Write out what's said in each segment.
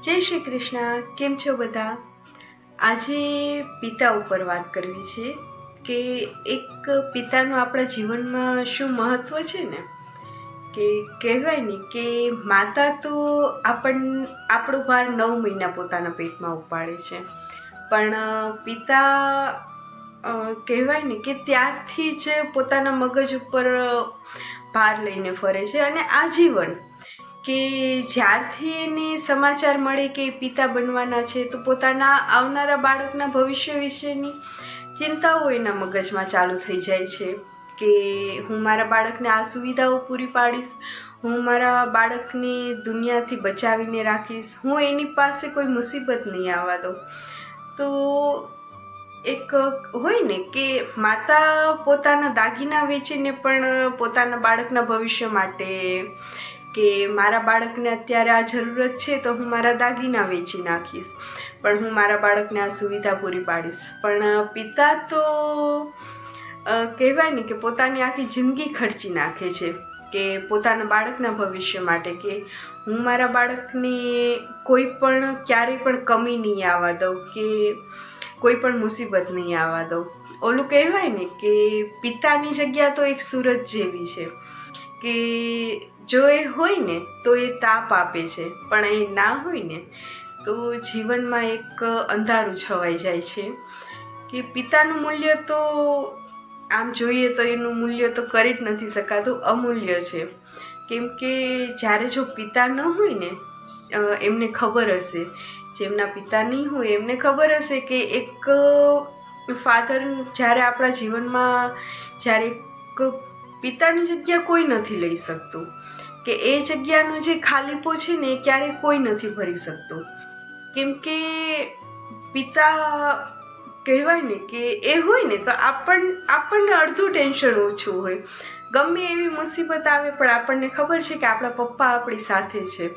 જય શ્રી કૃષ્ણ. કેમ છો બધા? આજે પિતા ઉપર વાત કરવી છે કે એક પિતાનું આપણા જીવનમાં શું મહત્વ છે ને, કે કહેવાય ને કે માતા તો આપણો ભાર 9 મહિના પોતાના પેટમાં ઉપાડે છે, પણ પિતા કહેવાય ને કે ત્યારથી જ પોતાના મગજ ઉપર ભાર લઈને ફરે છે અને આજીવન કે જ્યારથી એને સમાચાર મળે કે પિતા બનવાના છે તો પોતાના આવનારા બાળકના ભવિષ્ય વિશેની ચિંતાઓ એના મગજમાં ચાલુ થઈ જાય છે કે હું મારા બાળકને આ સુવિધાઓ પૂરી પાડીશ, હું મારા બાળકને દુનિયાથી બચાવીને રાખીશ, હું એની પાસે કોઈ મુસીબત નહીં આવવા દઉં. તો એક હોય ને કે માતા પોતાના દાગીના વેચીને પણ પોતાના બાળકના ભવિષ્ય માટે, કે મારા બાળકને અત્યારે આ જરૂરત છે તો હું મારા દાગીના વેચી નાખીશ, પણ હું મારા બાળકને આ સુવિધા પૂરી પાડીશ. પણ પિતા તો કહેવાય ને કે પોતાની આખી જિંદગી ખર્ચી નાખે છે કે પોતાના બાળકના ભવિષ્ય માટે, કે હું મારા બાળકને કોઈ પણ ક્યારેય પણ કમી નહીં આવવા દઉં, કે કોઈ પણ મુસીબત નહીં આવવા દઉં. ઓલું કહેવાય ને કે પિતાની જગ્યા તો એક સૂરજ જેવી છે કે જો એ હોય ને તો એ તાપ આપે છે, પણ એ ના હોય ને તો જીવનમાં એક અંધારું છવાઈ જાય છે. કે પિતાનું મૂલ્ય તો આમ જોઈએ તો એનું મૂલ્ય તો કરી જ નથી શકાતું, અમૂલ્ય છે. કેમ કે જ્યારે જો પિતા ન હોય ને, એમને ખબર હશે, જેમના પિતા નહીં હોય એમને ખબર હશે કે એક ફાધર જ્યારે આપણા જીવનમાં, જ્યારે એક પિતાની જગ્યા કોઈ નથી લઈ શકતું, કે એ જગ્યાનો જે ખાલીપો છે ને એ ક્યારેય કોઈ નથી ભરી શકતું. કેમ કે પિતા કહેવાય ને કે એ હોય ને તો આપણને અડધું ટેન્શન ઓછું હોય. ગમે એવી મુસીબત આવે પણ આપણને ખબર છે કે આપણા પપ્પા આપણી સાથે છે,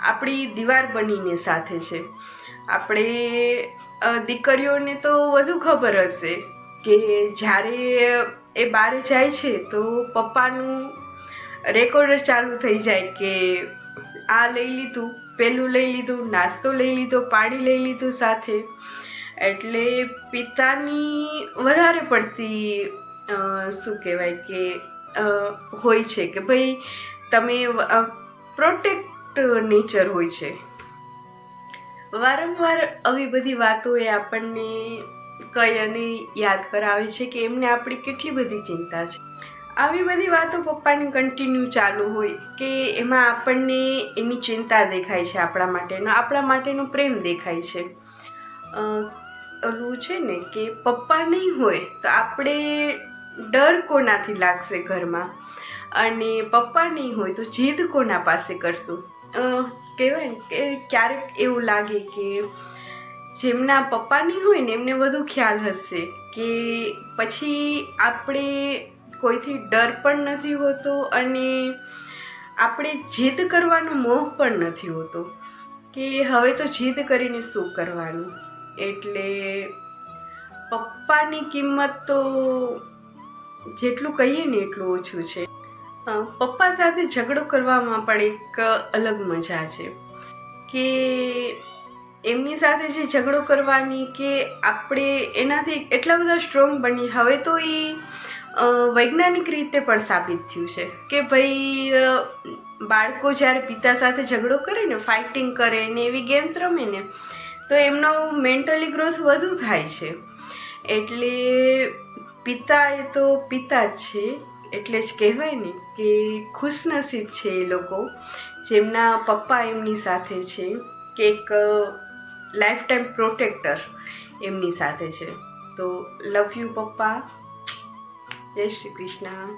આપણી દીવાર બનીને સાથે છે. આપણે દીકરીઓને તો વધુ ખબર હશે કે જ્યારે એ બહાર જાય છે તો પપ્પાનું રેકોર્ડર ચાલુ થઈ જાય કે આ લઈ લીધું, પેલું લઈ લીધું, નાસ્તો લઈ લીધો, પાણી લઈ લીધું સાથે. એટલે પિતાની વધારે પડતી શું કહેવાય કે હોય છે કે ભાઈ તમે પ્રોટેક્ટ નેચર હોય છે. વારંવાર આવી બધી વાતો એ આપણને કહી અને યાદ કરાવે છે કે એમને આપણી કેટલી બધી ચિંતા છે. આવી બધી વાતો પપ્પાની કન્ટિન્યુ ચાલુ હોય કે એમાં આપણને એની ચિંતા દેખાય છે, આપણા માટેનો પ્રેમ દેખાય છે. ઓલું છે ને કે પપ્પા નહીં હોય તો આપણે ડર કોનાથી લાગશે ઘરમાં, અને પપ્પા નહીં હોય તો જીદ કોના પાસે કરશું. કહેવાય ને કે ક્યારેક એવું લાગે કે જેમના પપ્પા નહીં હોય ને એમને વધુ ખ્યાલ હશે કે પછી આપણે કોઈથી ડર પણ નથી હોતો અને આપણે જીદ કરવાનો મોહ પણ નથી હોતો કે હવે તો જીદ કરીને શું કરવાનું. એટલે પપ્પાની કિંમત તો જેટલું કહીએ ને એટલું ઓછું છે. પપ્પા સાથે ઝઘડો કરવામાં પણ એક અલગ મજા છે કે એમની સાથે જે ઝઘડો કરવાની, કે આપણે એનાથી એટલા બધા સ્ટ્રોંગ બની. હવે તો એ વૈજ્ઞાનિક રીતે પણ સાબિત થયું છે કે ભાઈ બાળકો જ્યારે પિતા સાથે ઝઘડો કરે ને, ફાઇટિંગ કરે ને એવી ગેમ્સ રમે ને તો એમનો મેન્ટલી ગ્રોથ વધુ થાય છે. એટલે પિતા એ તો પિતા જ છે. એટલે જ કહેવાય ને કે ખુશનસીબ છે એ લોકો જેમના પપ્પા એમની સાથે છે, કે એક લાઈફ ટાઈમ પ્રોટેક્ટર એમની સાથે છે. તો લવ યુ પપ્પા. જય શ્રી કૃષ્ણ.